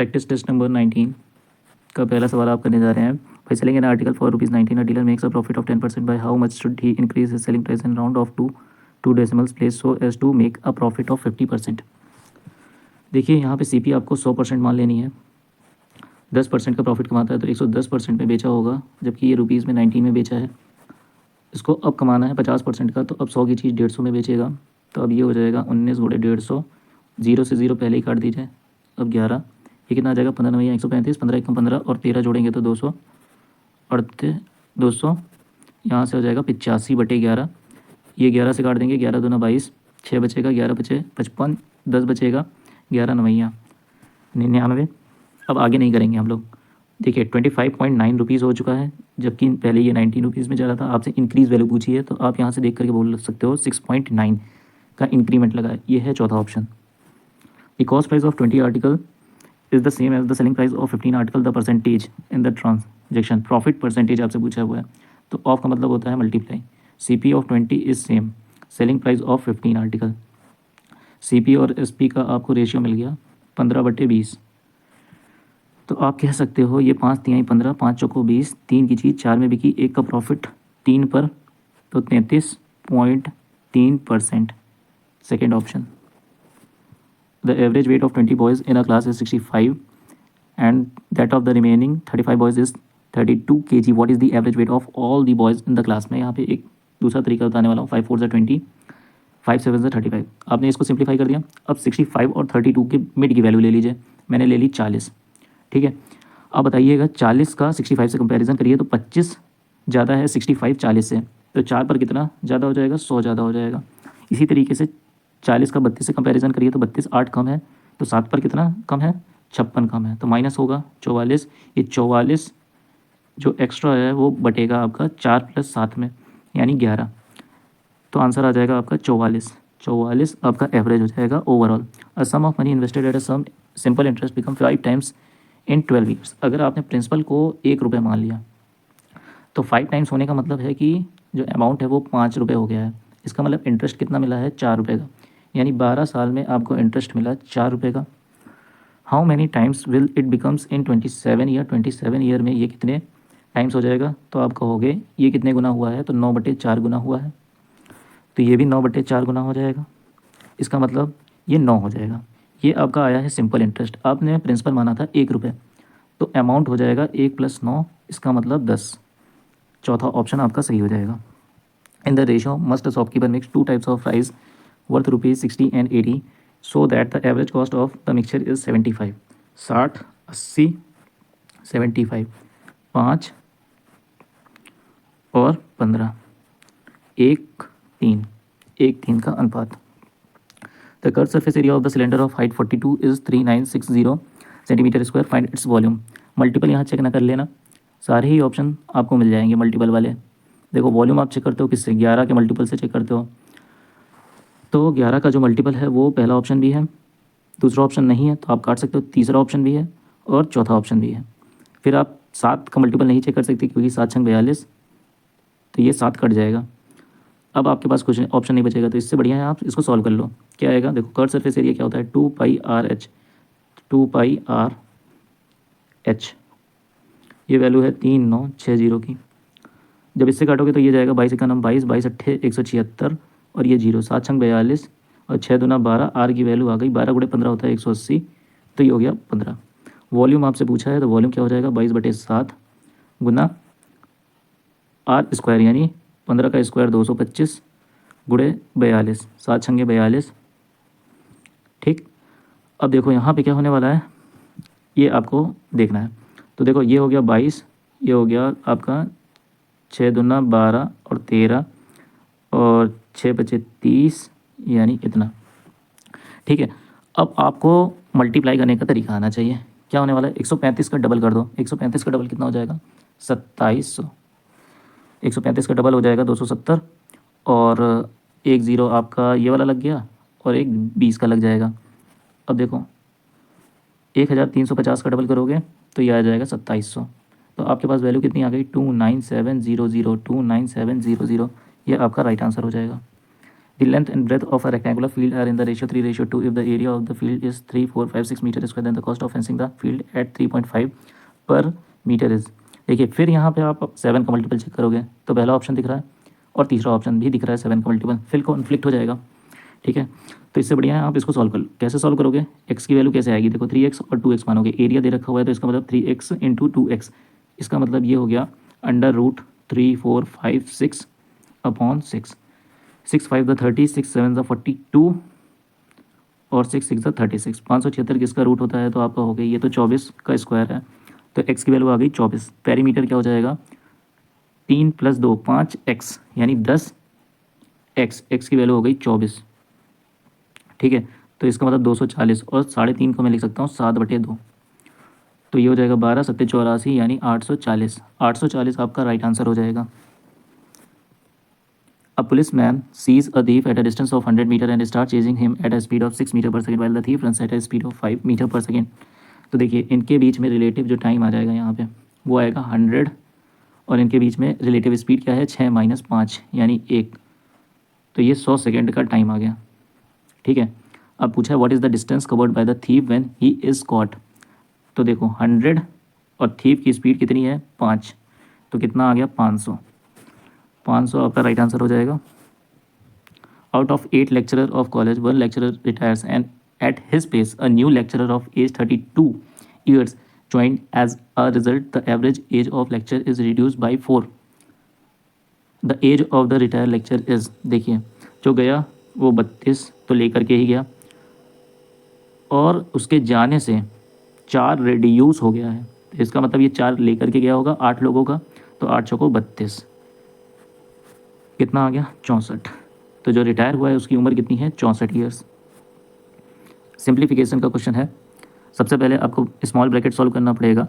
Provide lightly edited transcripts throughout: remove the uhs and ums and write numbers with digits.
Practice test number 19 का पहला सवाल आप करने जा रहे हैं। By selling an article for ₹19 a dealer makes a profit of 10%। By how much should he increase his selling price in round off to decimals place so as to make a profit of 50%। देखिए यहाँ पे CP आपको 100% मान लेनी है। 10% का profit कमाता है तो 110% में बेचा होगा, जबकि ये रुपीज़ में 19 में बेचा है। इसको अब कमाना है 50% का, तो अब 100 की चीज़ 150 में बेचेगा। तो अब ये हो जाएगा 19 गुणे 150, 0 से 0 पहले ही काट दीजिए। अब 11, ये कितना आ जाएगा 15 9 135, 15 1 15 और 13 जोड़ेंगे तो 200 यहाँ से हो जाएगा 85/11। ये 11 से काट देंगे, 11 दूना 22, 6 बचेगा, 11 बचे 55, 10 बचेगा, 11 9 99। अब आगे नहीं करेंगे हम लोग। देखिए 25.9 रुपीज़ हो चुका है, जबकि पहले ये 19 रुपीज़ में जा रहा था। आपसे इंक्रीज़ वैल्यू पूछी है तो आप यहाँ से देख करके बोल सकते हो 6.9 का इंक्रीमेंट लगा है। ये है चौथा option. The cost price of 20 article is the same as the selling price of 15 article. The percentage in the transaction profit percentage आपसे पूछा हुआ है, तो ऑफ का मतलब होता है multiply. CP of 20 is same selling price of 15 article. CP और SP का आपको रेशियो मिल गया 15/20। तो आप कह सकते हो ये 5 तिहाई 15, 5 चौको 20, 3 की चीज़ 4 में बिकी, 1 का प्रॉफिट 3 पर, तो 33.3%। Second option. The average weight of 20 boys in a class is 65 and that of the remaining 35 boys is 32 kg। What is the average weight of all the boys in the class. में यहाँ पे एक दूसरा तरीका बताने वाला हूँ। 5 4 20, 5 7 35। आपने इसको सिंप्लीफाई कर दिया। अब 65 और 32 के मिड की वैल्यू ले लीजिए। मैंने ले ली 40, ठीक है। अब बताइएगा 40 का 65 से कंपैरिजन करिए तो 25 ज़्यादा है 65 40 से, तो 4 पर कितना ज़्यादा हो जाएगा, 100 ज़्यादा हो जाएगा। इसी तरीके से 40 का 32 से कंपैरिजन करिए तो 32 8 कम है, तो 7 पर कितना कम है, 56 कम है, तो माइनस होगा 44। ये 44 जो एक्स्ट्रा है वो बटेगा आपका 4 + 7 में, यानी 11। तो आंसर आ जाएगा आपका 44 आपका एवरेज हो जाएगा overall. A sum of money invested at a sum simple interest become 5 times in 12 years. अगर आपने प्रिंसिपल को 1 रुपये मान लिया तो 5 टाइम्स होने का मतलब है कि जो अमाउंट है वो 5 रुपये हो गया है। इसका मतलब इंटरेस्ट कितना मिला है, 4 रुपये का, यानी 12 साल में आपको इंटरेस्ट मिला 4 रुपये का। How many times will it becomes in 27 year. 27 year में ये कितने टाइम्स हो जाएगा, तो आप कहोगे ये कितने गुना हुआ है, तो 9/4 गुना हुआ है, तो ये भी 9/4 गुना हो जाएगा। इसका मतलब ये 9 हो जाएगा। ये आपका आया है सिंपल इंटरेस्ट। आपने प्रिंसिपल माना था 1 रुपये, तो अमाउंट हो जाएगा 1 + 9, इसका मतलब 10। चौथा ऑप्शन आपका सही हो जाएगा। In the ratio must shopkeeper mix 2 types of rice worth ₹60 and 80 so that the average cost of the mixture is 75। 60 80 75, 5 और 15, 1 3, 1 3 का अनुपात। The curve surface area of the cylinder of height 42 is 3960 centimetre square. Find its volume. Multiple यहाँ check ना कर लेना, सारे ही option आपको मिल जाएंगे मल्टीपल वाले। देखो वॉल्यूम आप चेक करते हो किससे, 11 के मल्टीपल से चेक करते हो, तो 11 का जो मल्टीपल है वो पहला ऑप्शन भी है, दूसरा ऑप्शन नहीं है तो आप काट सकते हो, तीसरा ऑप्शन भी है और चौथा ऑप्शन भी है। फिर आप 7 का मल्टीपल नहीं चेक कर सकते क्योंकि 7 छंग 42, तो ये 7 कट जाएगा। अब आपके पास कुछ ऑप्शन नहीं बचेगा, तो इससे बढ़िया है आप इसको सॉल्व कर लो। क्या आएगा, देखो कर्व सरफेस एरिया क्या होता है, 2πr/h। 2πr/h ये वैल्यू है 3960 की। जब इससे काटोगे तो ये जाएगा 22 का नाम 22, 22 अट्ठे 176 और ये 0, 7 छंग 42 और 6 दूना 12। आर की वैल्यू आ गई 12 × 15 होता है 180, तो ये हो गया 15। वॉल्यूम आपसे पूछा है तो वॉल्यूम क्या हो जाएगा, 22/7 गुना आर स्क्वायर, यानी 15 का स्क्वायर 225 गुणे 42, 7 छंगे 42। ठीक, अब देखो यहाँ पे क्या होने वाला है ये आपको देखना है। तो देखो ये हो गया 22, ये हो गया आपका 6 दूना 12 और 13 और 6 बचे 30, यानी इतना। ठीक है, अब आपको मल्टीप्लाई करने का तरीका आना चाहिए। क्या होने वाला है, 135 का डबल कर दो। 135 का डबल कितना हो जाएगा, 2700। 135 का डबल हो जाएगा 270 और एक ज़ीरो आपका ये वाला लग गया और एक 20 का लग जाएगा। अब देखो 1350 का डबल करोगे तो ये आ जाएगा 2700। तो आपके पास वैल्यू कितनी आ गई, 29700। 29700 ये आपका राइट आंसर हो जाएगा। The length and breadth of a rectangular field are in the ratio 3:2. If the area of the field is 3, 4, 5, 6 meter square, then the cost of fencing the field at 3.5 पर metre is. देखिए फिर यहाँ पे आप 7 का multiple check करोगे तो पहला ऑप्शन दिख रहा है और तीसरा ऑप्शन भी दिख रहा है 7 का मल्टीपल, फिर कॉन्फ्लिक्ट हो जाएगा। ठीक है, तो इससे बढ़िया है आप इसको सॉल्व कर लो। कैसे सॉल्व करोगे, एक्स की वैल्यू कैसे आएगी, देखो 3x और 2x मानोगे, एरिया दे रखा हुआ है तो इसका मतलब 3x इंटू 2x, इसका मतलब ये हो गया √3, 4, 5, 6 अपॉन 6, 6 5 द 30, 6 7 द 42 और 6 6 द 36। 576 किसका रूट होता है तो आपका हो गया ये तो 24 का स्क्वायर है, तो x की वैल्यू आ गई 24। पेरीमीटर क्या हो जाएगा 3 + 2 5x यानी 10x, x की वैल्यू हो गई 24। ठीक है, तो इसका मतलब 240 और 3.5 को मैं लिख सकता हूँ 7/2, तो ये हो जाएगा 12 7 84 यानी 840। 840 आपका राइट आंसर हो जाएगा। A policeman sees a thief at a distance of 100 meter and starts chasing him at a speed of 6 meter per second while the thief runs at a speed of 5 meter per second। तो देखिए इनके बीच में relative जो time आ जाएगा यहाँ पे वो आएगा 100 और इनके बीच में रिलेटिव स्पीड क्या है 6 - 5 यानी 1, तो ये 100 सेकेंड का टाइम आ गया। ठीक है, अब पूछा है what is the distance covered by the thief when he is caught, तो देखो 100 और थीफ की स्पीड कितनी है 5, तो कितना आ गया 500। 500 आपका राइट आंसर हो जाएगा। Out of 8 lecturer of college 1 lecturer retires and at his place a new lecturer of age 32 years join as a result the average age of lecture is reduce by 4। The age of the retire lecture is, देखिए जो गया वो 32 तो लेकर के ही गया और उसके जाने से 4 रिड्यूस हो गया है, तो इसका मतलब ये 4 लेकर के गया होगा 8 लोगों का, तो 8 चौको 32, कितना आ गया 64। तो जो रिटायर हुआ है उसकी उम्र कितनी है 64 ईयर्स। सिंप्लीफिकेशन का क्वेश्चन है, सबसे पहले आपको स्मॉल ब्रैकेट सॉल्व करना पड़ेगा,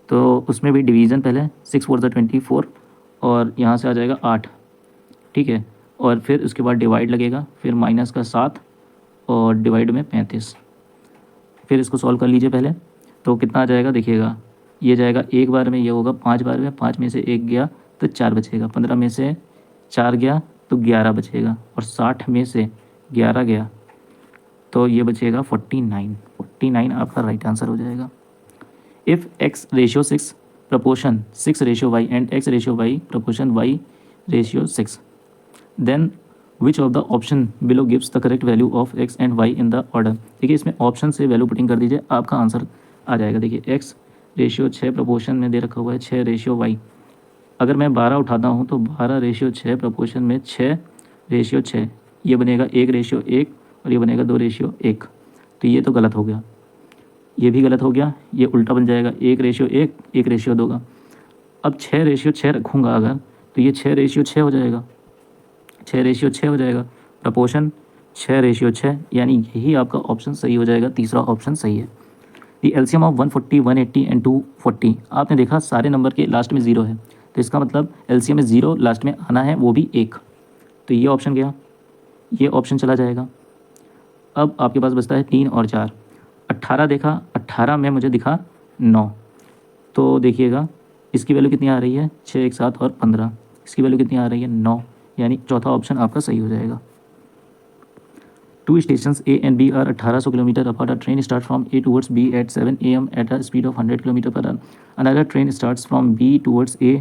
तो उसमें भी डिवीज़न पहले 6 4 24 और यहाँ से आ जाएगा 8। ठीक है, और फिर उसके बाद डिवाइड लगेगा, फिर माइनस का 7 और डिवाइड में 35। फिर इसको सॉल्व कर लीजिए पहले, तो कितना आ जाएगा देखिएगा, ये जाएगा एक बार में, ये होगा 5 बार में, 5 में से 1 गया तो 4 बचेगा, 15 में से 4 गया तो 11 बचेगा और 60 में से 11 गया तो ये बचेगा 49। 49 आपका राइट आंसर हो जाएगा। If x/6 proportion 6/y and x/y proportion y/6, then which of the option below gives the correct value of x and y in the order। देखिए इसमें ऑप्शन से वैल्यू पुटिंग कर दीजिए, आपका आंसर आ जाएगा। देखिए x/6 प्रोपोर्शन में दे रखा हुआ है 6/y, अगर मैं 12 उठाता हूँ तो 12/6 प्रोपोर्शन में 6/6, ये बनेगा 1/1 और ये बनेगा 2/1, तो ये तो गलत हो गया, ये भी गलत हो गया, ये उल्टा बन जाएगा 1/1 1/2 का। अब 6/6 रखूँगा अगर तो ये 6/6 हो जाएगा, 6/6 हो जाएगा, प्रपोर्शन 6/6 यानी यही आपका ऑप्शन सही हो जाएगा, तीसरा ऑप्शन सही है। दी एलसीएम ऑफ 140 180 एंड 240, आपने देखा सारे नंबर के लास्ट में 0 है, तो इसका मतलब एलसीएम में 0 लास्ट में आना है, वो भी 1, तो ये ऑप्शन गया, ये ऑप्शन चला जाएगा। अब आपके पास बचता है 3 और 4। 18 देखा, 18 में मुझे दिखा 9, तो देखिएगा इसकी वैल्यू कितनी आ रही है 6 1 7 और 15, इसकी वैल्यू कितनी आ रही है 9, यानी चौथा ऑप्शन आपका सही हो जाएगा। 2 stations A and B are 1800 kilometre apart. A train starts from A towards B at 7 AM at a speed of 100 kilometre per hour. Another train starts from B towards A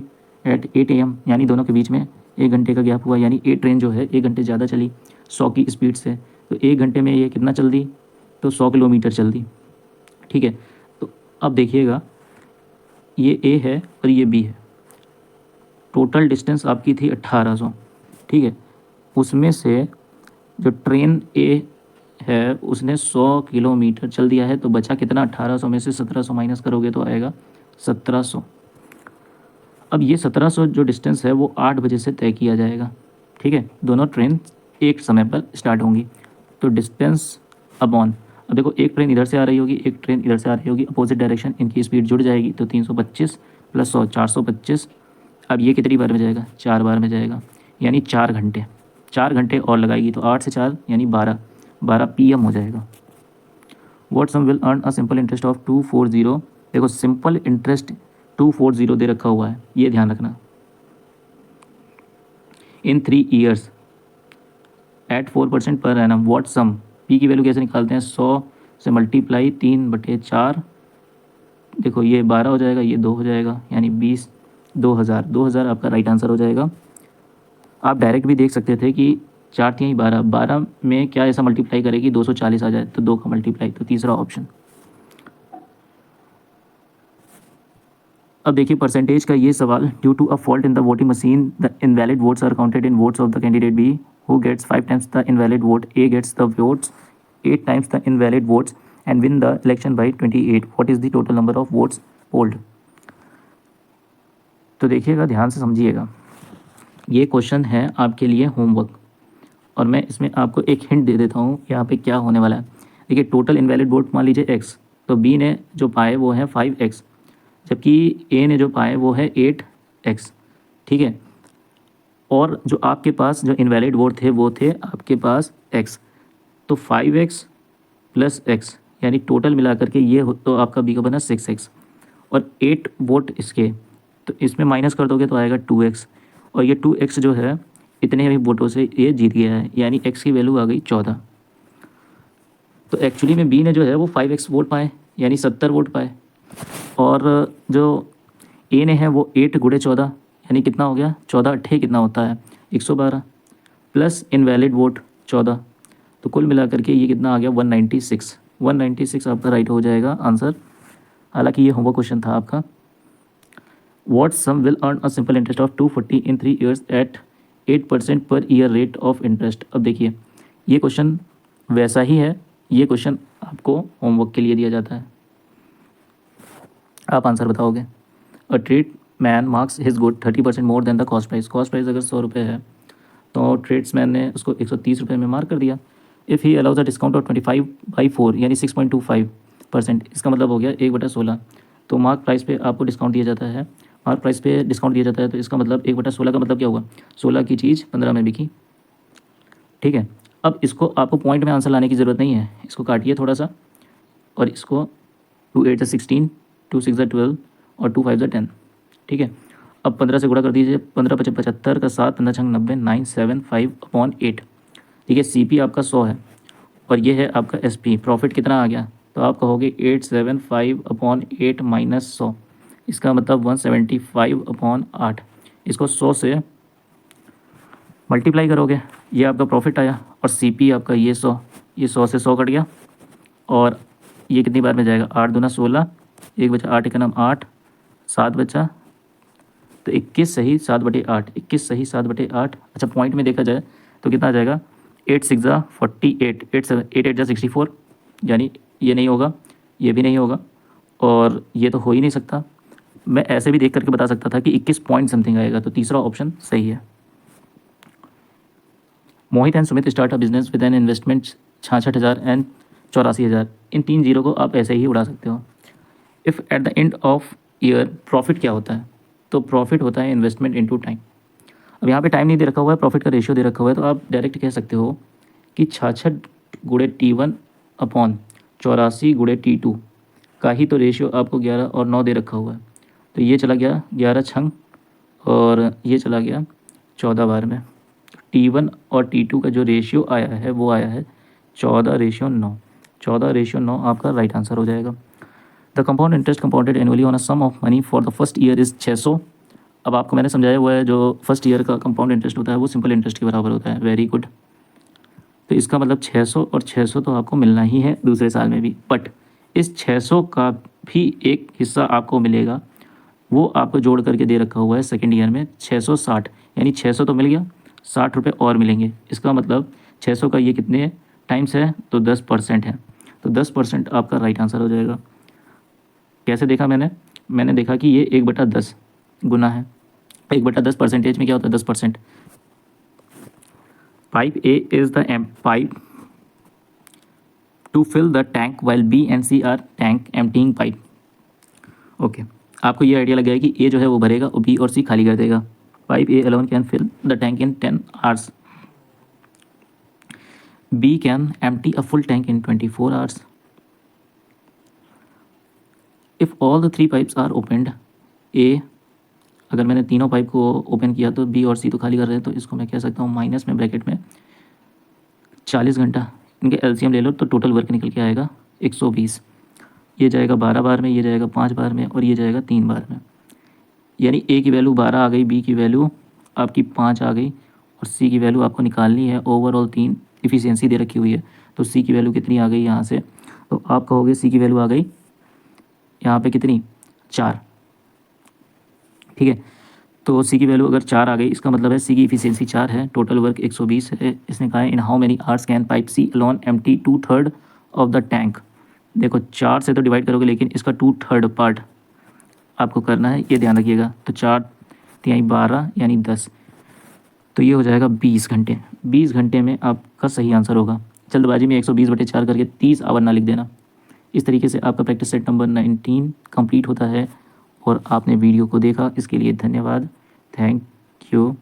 at 8 AM, यानी दोनों के बीच में 1 घंटे का gap हुआ, यानी ए train जो है 1 घंटे ज़्यादा चली 100 की स्पीड से, तो 1 घंटे में ये कितना चल दी तो 100 किलोमीटर चल दी। ठीक है, तो अब देखिएगा ये A है और ये B है, टोटल डिस्टेंस आपकी थी 1800। ठीक है, उसमें से जो ट्रेन ए है उसने 100 किलोमीटर चल दिया है, तो बचा कितना 1800 में से 1700 माइनस करोगे तो आएगा 1700। अब ये 1700 जो डिस्टेंस है वो 8 बजे से तय किया जाएगा। ठीक है, दोनों ट्रेन एक समय पर स्टार्ट होंगी, तो डिस्टेंस अपॉन, अब देखो एक ट्रेन इधर से आ रही होगी, एक ट्रेन इधर से आ रही होगी, अपोजिट डायरेक्शन, इनकी स्पीड जुड़ जाएगी, तो 325 + 100 425। अब ये कितनी बार में जाएगा 4 बार में जाएगा, यानी 4 घंटे, 4 घंटे और लगाएगी, तो 8 से 4 यानी 12 PM हो जाएगा। What sum will earn a simple interest of 240, देखो सिंपल इंटरेस्ट 240 दे रखा हुआ है, ये ध्यान रखना, इन 3 years at 4% per annum what sum, p की वैल्यू कैसे निकालते हैं, 100 से मल्टीप्लाई 3/4, देखो ये 12 हो जाएगा, ये 2 हो जाएगा, यानी 20, 2000, 2000 आपका राइट आंसर हो जाएगा। आप डायरेक्ट भी देख सकते थे कि 4 3 12, 12 में क्या ऐसा मल्टीप्लाई करेगी 240 आ जाए, तो 2 का मल्टीप्लाई, तो तीसरा ऑप्शन। अब देखिए परसेंटेज का ये सवाल, due to a fault in the voting machine the invalid votes are counted in votes of the candidate B who gets 5 times the invalid vote, A gets the votes 8 times the invalid votes and win the election by 28, what is the total number of votes polled. तो देखिएगा, ध्यान से समझिएगा, ये question है आपके लिए homework, और मैं इसमें आपको एक हिंट दे देता हूँ यहाँ पे क्या होने वाला है। देखिए टोटल इनवैलिड वोट मान लीजिए x, तो b ने जो पाए वो है 5x, जबकि a ने जो पाए वो है 8x, ठीक है। और जो आपके पास जो इनवैलिड वोट थे वो थे आपके पास x, तो 5x प्लस x, यानी टोटल मिला करके ये तो आपका b का बना 6x, और 8 वोट इसके, तो इसमें माइनस कर दोगे तो आएगा 2x, और ये 2x जो है इतने ही वोटों से ये जीत गया है, यानी x की वैल्यू आ गई 14। तो एक्चुअली में b ने जो है वो 5x वोट पाए, यानी 70 वोट पाए, और जो a ने है वो 8 गुणे 14, यानी कितना हो गया, 14 अट्ठे कितना होता है 112, प्लस इनवैलिड वोट 14, तो कुल मिला करके ये कितना आ गया 196, 196 आपका राइट हो जाएगा आंसर। हालांकि ये होमवर्क क्वेश्चन था आपका। What sum will earn a simple interest of 240 in 3 years at 8% per year rate of interest. अब देखिए ये क्वेश्चन वैसा ही है, ये क्वेश्चन आपको होमवर्क के लिए दिया जाता है, आप आंसर बताओगे। अ trade man marks his good 30% more than the cost price, cost price अगर 100 रुपये है तो ट्रेड्समैन ने उसको 130 रुपये में मार्क कर दिया। If he allows a discount of 25/4 यानी 6.25%, इसका मतलब हो गया 1/16, तो मार्क प्राइस पे आपको डिस्काउंट दिया जाता है, मार्क प्राइस पे डिस्काउंट दिया जाता है, तो इसका मतलब 1/16 का मतलब क्या हुआ, 16 की चीज़ 15 में बिकी, ठीक है। अब इसको आपको पॉइंट में आंसर लाने की ज़रूरत नहीं है, इसको काटिए थोड़ा सा, और इसको 2 8 16, 2 6 12 और 2 5 10, ठीक है। अब 15 से गुणा कर दीजिए, 15 5 75 का 7 15 6 90, 975/8, ठीक है। CP आपका 100 है, और ये है आपका SP, प्रॉफिट कितना आ गया, तो आप कहोगे 875/8 माइनस 100, इसका मतलब 175/8, इसको 100 से मल्टीप्लाई करोगे, ये आपका प्रॉफिट आया, और CP आपका ये 100, ये 100 से 100 कट गया, और ये कितनी बार में जाएगा, 8 दूना 16, 1 बचा 8 एक नाम 8, 7 बचा, तो 21 सही 7/8, 21 सही 7/8। अच्छा पॉइंट में देखा जाए तो कितना आ जाएगा, 8 6 48, 8 7 8 8 64, यानी ये नहीं होगा, ये भी नहीं होगा, और ये तो हो ही नहीं सकता। मैं ऐसे भी देख करके बता सकता था कि 21 पॉइंट समथिंग आएगा, तो तीसरा ऑप्शन सही है। Mohit and Sumit start a business with an investment 66,000 and 84,000, इन 3 जीरो को आप ऐसे ही उड़ा सकते हो। If at the end of year profit क्या होता है, तो प्रॉफिट होता है इन्वेस्टमेंट इनटू टाइम। अब यहाँ पे टाइम नहीं दे रखा हुआ है, प्रॉफिट का रेशियो दे रखा हुआ है, तो आप डायरेक्ट कह सकते हो कि 66 गुणे T1 अपॉन 84 गुणे T2 का ही तो रेशियो आपको 11 और 9 दे रखा हुआ है, तो ये चला गया 11 छंग, और ये चला गया 14 बार में। T1 और T2 का जो रेशियो आया है वो आया है 14/9, 14/9 आपका राइट आंसर हो जाएगा। The compound interest compounded annually on a sum of money for the first year is 600। अब आपको मैंने समझाया हुआ है, जो फर्स्ट ईयर का कंपाउंड इंटरेस्ट होता है वो सिंपल इंटरेस्ट के बराबर होता है, वेरी गुड। तो इसका मतलब 600 और 600 तो आपको मिलना ही है दूसरे साल में भी, बट इस 600 का भी एक हिस्सा आपको मिलेगा, वो आपको जोड़ करके दे रखा हुआ है सेकेंड ईयर में 660, यानी 600 तो मिल गया, 60 रुपये और मिलेंगे, इसका मतलब 600 का ये कितने टाइम्स है, तो 10% है, तो 10% आपका राइट आंसर हो जाएगा। कैसे देखा मैंने देखा कि ये 1/10 गुना है, 1/10 परसेंटेज में क्या होता है 10%। Pipe A is the pipe to fill the tank while B and C are tank emptying pipe. Okay, आपको ये आइडिया लग गया कि A जो है वो भरेगा और B और C खाली कर देगा। Pipe A alone can fill the tank in 10 hours, B can empty a full tank in 24 hours। If all the 3 pipes are opened, A, अगर मैंने तीनों पाइप को ओपन किया तो B और C तो खाली कर रहे हैं, तो इसको मैं कह सकता हूँ माइनस में ब्रैकेट में 40 घंटा, इनके एलसीएम ले लो तो टोटल वर्क निकल के आएगा 120। ये जाएगा 12 बार में, ये जाएगा 5 बार में और ये जाएगा 3 बार में। यानी ए की वैल्यू 12 आ गई, बी की वैल्यू आपकी 5 आ गई और सी की वैल्यू आपको निकालनी है। ओवरऑल 3 इफ़िशियंसी दे रखी हुई है, तो सी की वैल्यू कितनी आ गई यहाँ से, तो आप कहोगे सी की वैल्यू आ गई यहाँ पे कितनी, 4। ठीक है, तो सी की वैल्यू अगर 4 आ गई, इसका मतलब है सी की इफिशियंसी 4 है, टोटल वर्क 120 है। इसने कहा है in how many hours can pipe C alone empty 2/3 of the tank. देखो 4 से तो डिवाइड करोगे, लेकिन इसका 2/3 पार्ट आपको करना है, ये ध्यान रखिएगा। तो 4×3 12 यानी 10, तो ये हो जाएगा 20 घंटे। 20 घंटे में आपका सही आंसर होगा। जल्दबाजी में 120/4 करके 30 आवर ना लिख देना। इस तरीके से आपका प्रैक्टिस सेट नंबर 19 कंप्लीट होता है और आपने वीडियो को देखा, इसके लिए धन्यवाद। Thank you.